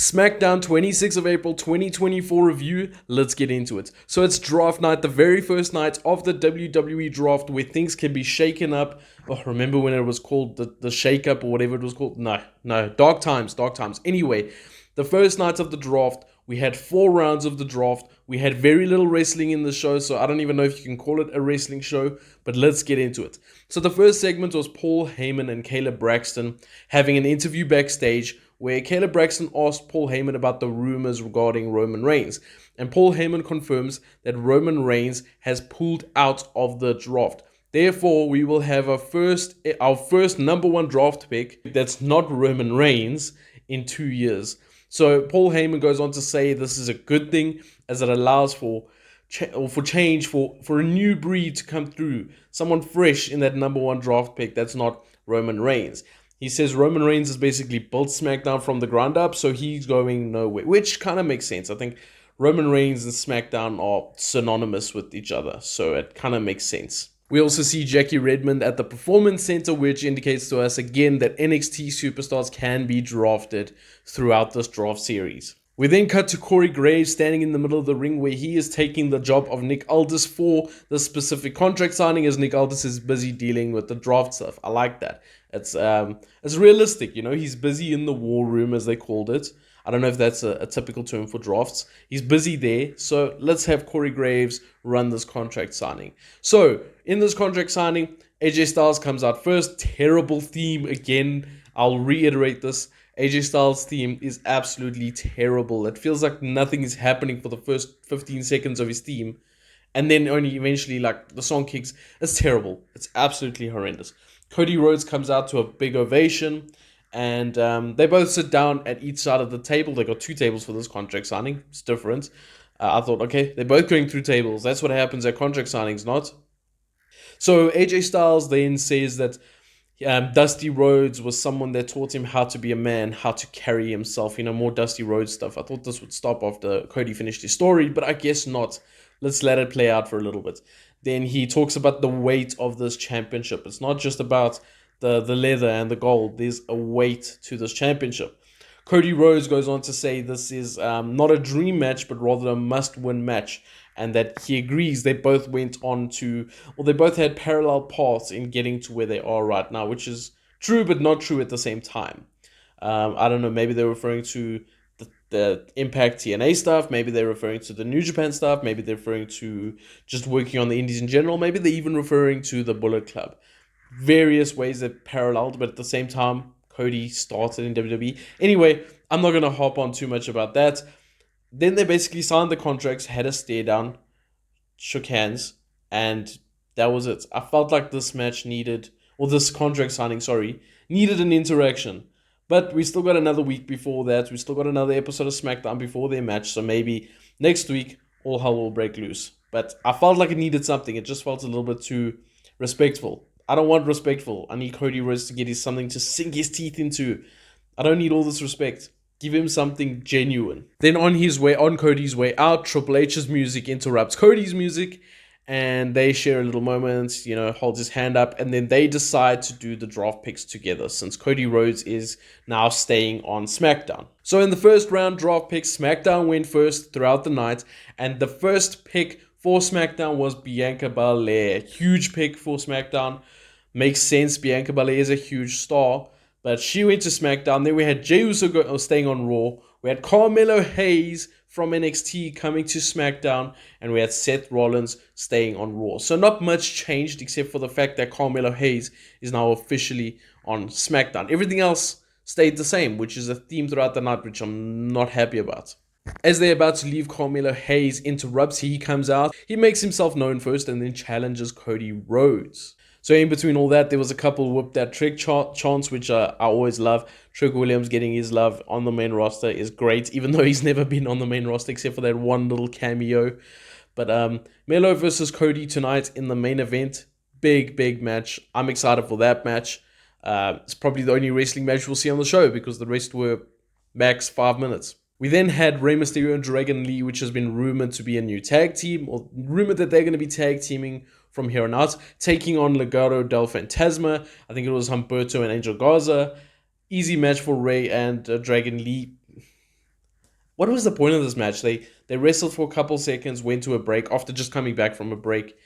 SmackDown 26th of April 2024 review. Let's get into it. So it's draft night, the very first night of the WWE draft where things can be shaken up. Oh, remember when it was called the shake up or whatever it was called? No, dark times. Anyway, the first night of the draft, we had 4 rounds of the draft. We had very little wrestling in the show, so I don't even know if you can call it a wrestling show, but let's get into it. So the first segment was Paul Heyman and Caleb Braxton having an interview backstage where Caleb Braxton asked Paul Heyman about the rumors regarding Roman Reigns. And Paul Heyman confirms that Roman Reigns has pulled out of the draft. Therefore, we will have our first number 1 draft pick that's not Roman Reigns in 2 years. So Paul Heyman goes on to say this is a good thing as it allows for change, for a new breed to come through. Someone fresh in that number 1 draft pick that's not Roman Reigns. He says Roman Reigns has basically built SmackDown from the ground up, so he's going nowhere, which kind of makes sense. I think Roman Reigns and SmackDown are synonymous with each other, so it kind of makes sense. We also see Jackie Redmond at the Performance Center, which indicates to us again that NXT superstars can be drafted throughout this draft series. We then cut to Corey Graves standing in the middle of the ring where he is taking the job of Nick Aldis for the specific contract signing as Nick Aldis is busy dealing with the draft stuff. I like that. It's realistic, you know, he's busy in the war room as they called it. I don't know if that's a typical term for drafts. He's busy there, so let's have Corey Graves run this contract signing. So, in this contract signing, AJ Styles comes out first. Terrible theme again. I'll reiterate this. AJ Styles' theme is absolutely terrible. It feels like nothing is happening for the first 15 seconds of his theme. And then only eventually, like, the song kicks. It's terrible. It's absolutely horrendous. Cody Rhodes comes out to a big ovation. And they both sit down at each side of the table. They got 2 tables for this contract signing. It's different. I thought, okay, they're both going through tables. That's what happens at contract signings, not? So AJ Styles then says that Dusty Rhodes was someone that taught him how to be a man, how to carry himself, more Dusty Rhodes stuff. I thought this would stop after Cody finished his story, but I guess not. Let's let it play out for a little bit. Then he talks about the weight of this championship. It's not just about the leather and the gold. There's a weight to this championship. Cody Rhodes goes on to say this is not a dream match, but rather a must-win match, and that he agrees they both they both had parallel paths in getting to where they are right now, which is true but not true at the same time. I don't know, maybe they're referring to the Impact TNA stuff, maybe they're referring to the New Japan stuff, maybe they're referring to just working on the indies in general, maybe they're even referring to the Bullet Club. Various ways that paralleled, but at the same time, Cody started in WWE. Anyway, I'm not going to hop on too much about that. Then they basically signed the contracts, had a stare down, shook hands, and that was it. I felt like this contract signing, needed an interaction. But we still got another week before that. We still got another episode of SmackDown before their match, so maybe next week, all hell will break loose. But I felt like it needed something. It just felt a little bit too respectful. I don't want respectful. I need Cody Rhodes to get something to sink his teeth into. I don't need all this respect. Give him something genuine. Then on Cody's way out, Triple H's music interrupts Cody's music, and they share a little moment, holds his hand up, and then they decide to do the draft picks together since Cody Rhodes is now staying on SmackDown. So in the first round draft picks, SmackDown went first throughout the night, and the first pick for SmackDown was Bianca Belair. Huge pick for SmackDown. Makes sense. Bianca Belair is a huge star. But she went to SmackDown. Then we had Jey Uso staying on Raw. We had Carmelo Hayes from NXT coming to SmackDown. And we had Seth Rollins staying on Raw. So not much changed except for the fact that Carmelo Hayes is now officially on SmackDown. Everything else stayed the same, which is a theme throughout the night, which I'm not happy about. As they're about to leave, Carmelo Hayes interrupts. He comes out. He makes himself known first and then challenges Cody Rhodes. So in between all that, there was a couple whoop that trick chants, which I always love. Trick Williams getting his love on the main roster is great, even though he's never been on the main roster except for that one little cameo. But Melo versus Cody tonight in the main event. Big match. I'm excited for that match. It's probably the only wrestling match we'll see on the show because the rest were max 5 minutes. We then had Rey Mysterio and Dragon Lee, which has been rumored to be a new tag team, or rumored that they're going to be tag teaming from here on out, taking on Legado Del Fantasmo. I think it was Humberto and Angel Garza. Easy match for Rey and Dragon Lee. What was the point of this match? They wrestled for a couple seconds, went to a break after just coming back from a break,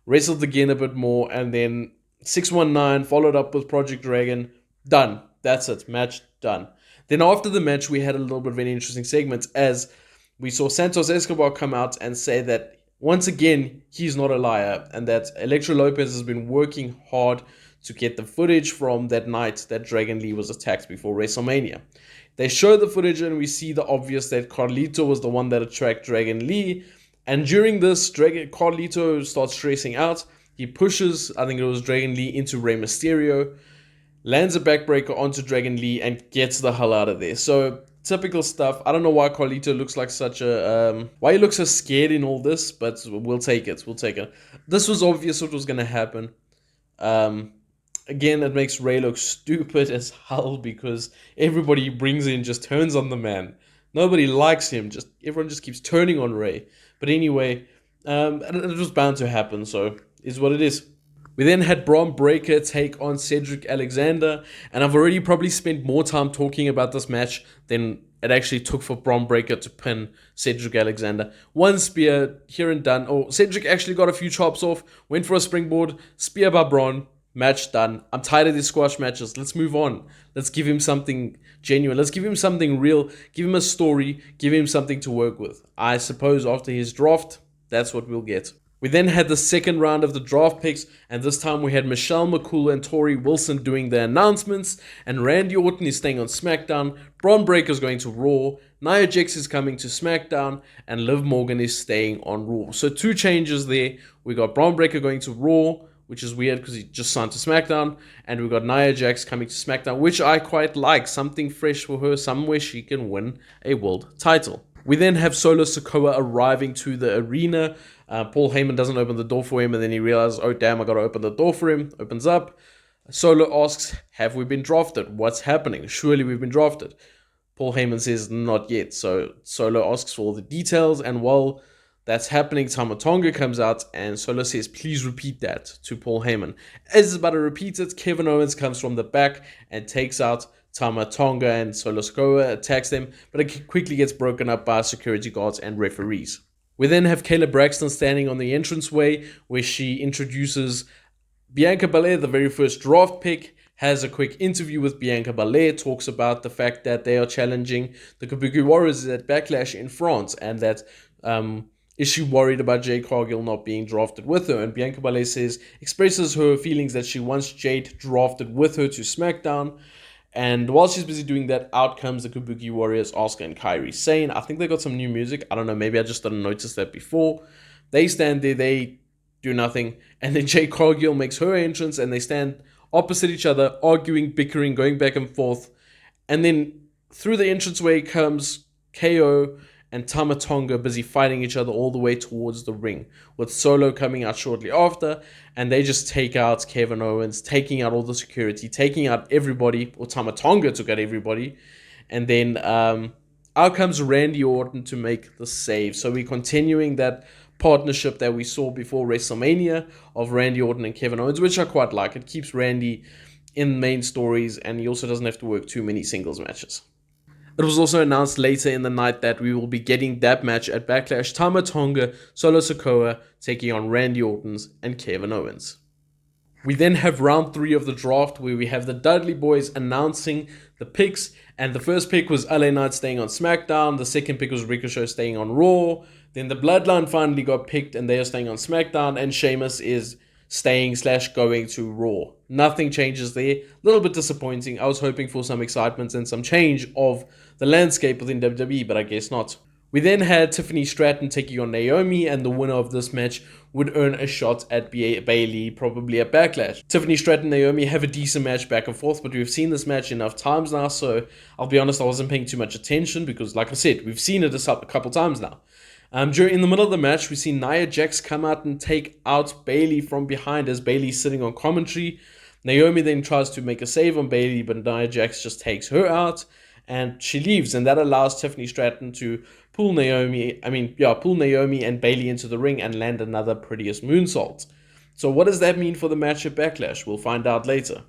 wrestled again a bit more, and then 619 followed up with Project Dragon. Done. That's it. Match done. Then after the match, we had a little bit of an interesting segment as we saw Santos Escobar come out and say that once again, he's not a liar and that Electro Lopez has been working hard to get the footage from that night that Dragon Lee was attacked before WrestleMania. They show the footage and we see the obvious that Carlito was the one that attacked Dragon Lee. And during this, Carlito starts stressing out. He pushes, I think it was Dragon Lee, into Rey Mysterio, lands a backbreaker onto Dragon Lee, and gets the hell out of there. So, typical stuff. I don't know why Carlito looks like such a... why he looks so scared in all this, but we'll take it. We'll take it. This was obvious what was going to happen. Again, it makes Rey look stupid as hell because everybody he brings in just turns on the man. Nobody likes him. Everyone just keeps turning on Rey. But anyway, it was bound to happen, so is what it is. We then had Braun Breaker take on Cedric Alexander, and I've already probably spent more time talking about this match than it actually took for Braun Breaker to pin Cedric Alexander. One spear, here and done. Oh, Cedric actually got a few chops off, went for a springboard, spear by Braun, match done. I'm tired of these squash matches. Let's move on. Let's give him something genuine. Let's give him something real. Give him a story. Give him something to work with. I suppose after his draft, that's what we'll get. We then had the second round of the draft picks, and this time we had Michelle McCool and Tori Wilson doing the announcements, and Randy Orton is staying on SmackDown, Braun Breaker is going to Raw, Nia Jax is coming to SmackDown, and Liv Morgan is staying on Raw. So 2 changes there. We got Braun Breaker going to Raw, which is weird because he just signed to SmackDown, and we got Nia Jax coming to SmackDown, which I quite like. Something fresh for her, somewhere she can win a world title. We then have Solo Sikoa arriving to the arena. Paul Heyman doesn't open the door for him, and then he realizes, oh damn, I gotta open the door for him. Opens up. Solo asks, have we been drafted? What's happening? Surely we've been drafted. Paul Heyman says, not yet. So Solo asks for all the details, and while that's happening, Tama Tonga comes out, and Solo says, please repeat that to Paul Heyman. As he's about to repeat it, Kevin Owens comes from the back and takes out Tama Tonga, and Solo Sikoa attacks them, but it quickly gets broken up by security guards and referees. We then have Kayla Braxton standing on the entranceway where she introduces Bianca Belair, the very first draft pick, has a quick interview with Bianca Belair, talks about the fact that they are challenging the Kabuki Warriors at Backlash in France, and that is she worried about Jade Cargill not being drafted with her? And Bianca Belair expresses her feelings that she wants Jade drafted with her to SmackDown. And while she's busy doing that, out comes the Kabuki Warriors, Asuka and Kairi Sane. I think they got some new music. I don't know, maybe I just didn't notice that before. They stand there, they do nothing. And then Jade Cargill makes her entrance, and they stand opposite each other, arguing, bickering, going back and forth. And then through the entranceway comes KO and Tama Tonga busy fighting each other all the way towards the ring, with Solo coming out shortly after, and they just take out Kevin Owens, taking out all the security, taking out everybody, or Tama Tonga took out everybody, and then out comes Randy Orton to make the save. So we're continuing that partnership that we saw before WrestleMania of Randy Orton and Kevin Owens, which I quite like. It keeps Randy in main stories, and he also doesn't have to work too many singles matches. It was also announced later in the night that we will be getting that match at Backlash. Tama Tonga, Solo Sikoa taking on Randy Orton and Kevin Owens. We then have round 3 of the draft where we have the Dudley Boys announcing the picks. And the first pick was LA Knight staying on SmackDown. The second pick was Ricochet staying on Raw. Then the Bloodline finally got picked and they are staying on SmackDown. And Sheamus is staying/going to Raw. Nothing changes there. A little bit disappointing. I was hoping for some excitement and some change of the landscape within WWE, but I guess not. We then had Tiffany Stratton taking on Naomi, and the winner of this match would earn a shot at Bayley, probably at Backlash. Tiffany Stratton and Naomi have a decent match back and forth, but we've seen this match enough times now, so I'll be honest, I wasn't paying too much attention because, like I said, we've seen it a couple times now. In the middle of the match, we see Nia Jax come out and take out Bayley from behind as Bayley's sitting on commentary. Naomi then tries to make a save on Bayley, but Nia Jax just takes her out and she leaves, and that allows Tiffany Stratton to pull Naomi and Bayley into the ring and land another prettiest moonsault. So what does that mean for the match at Backlash? We'll find out later.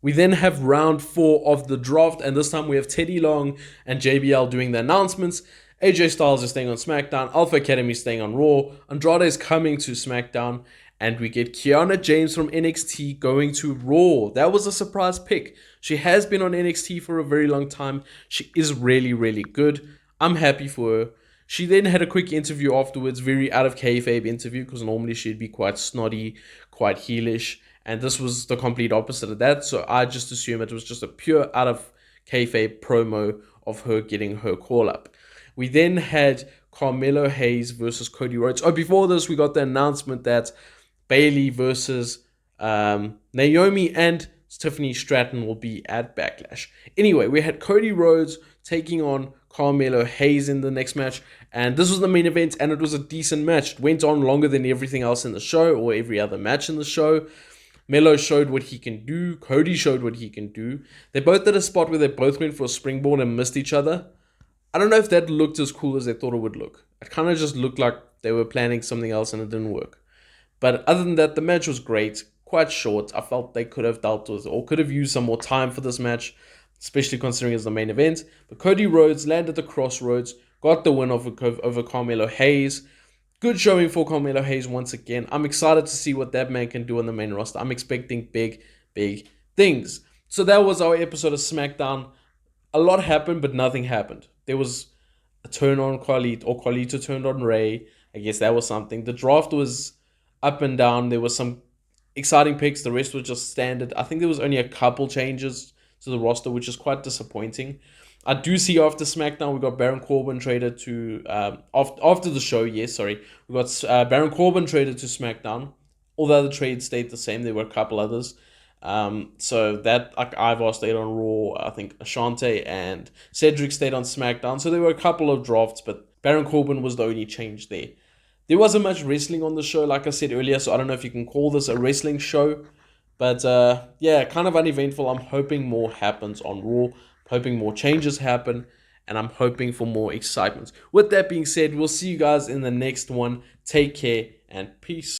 We then have round 4 of the draft, and this time we have Teddy Long and JBL doing the announcements. AJ Styles is staying on SmackDown, Alpha Academy is staying on Raw, Andrade is coming to SmackDown, and we get Kiana James from NXT going to Raw. That was a surprise pick. She has been on NXT for a very long time. She is really, really good. I'm happy for her. She then had a quick interview afterwards, very out of kayfabe interview, because normally she'd be quite snotty, quite heelish, and this was the complete opposite of that. So I just assume it was just a pure out of kayfabe promo of her getting her call up. We then had Carmelo Hayes versus Cody Rhodes. Oh, before this, we got the announcement that Bayley versus Naomi and Tiffany Stratton will be at Backlash. Anyway, we had Cody Rhodes taking on Carmelo Hayes in the next match, and this was the main event, and it was a decent match. It went on longer than everything else in the show, or every other match in the show. Melo showed what he can do. Cody showed what he can do. They both did a spot where they both went for a springboard and missed each other. I don't know if that looked as cool as they thought it would look. It kind of just looked like they were planning something else and it didn't work. But other than that, the match was great. Quite short. I felt they could have dealt with or could have used some more time for this match, especially considering it's the main event. But Cody Rhodes landed the crossroads, got the win over Carmelo Hayes. Good showing for Carmelo Hayes once again. I'm excited to see what that man can do on the main roster. I'm expecting big, big things. So that was our episode of SmackDown. A lot happened, but nothing happened. There was a turn on Carlito, or Carlito turned on Rey. I guess that was something. The draft was up and down. There was some exciting picks. The rest was just standard. I think there was only a couple changes to the roster, which is quite disappointing. I do see after SmackDown, we got Baron Corbin traded to... after the show, yes, sorry. We got Baron Corbin traded to SmackDown. Although the trade stayed the same, there were a couple others. So that, like, Ivar stayed on Raw. I think Ashante and Cedric stayed on SmackDown. So there were a couple of drafts, but Baron Corbin was the only change there. There wasn't much wrestling on the show, like I said earlier, so I don't know if you can call this a wrestling show. But yeah, kind of uneventful. I'm hoping more happens on Raw. Hoping more changes happen, and I'm hoping for more excitement. With that being said, we'll see you guys in the next one. Take care and peace.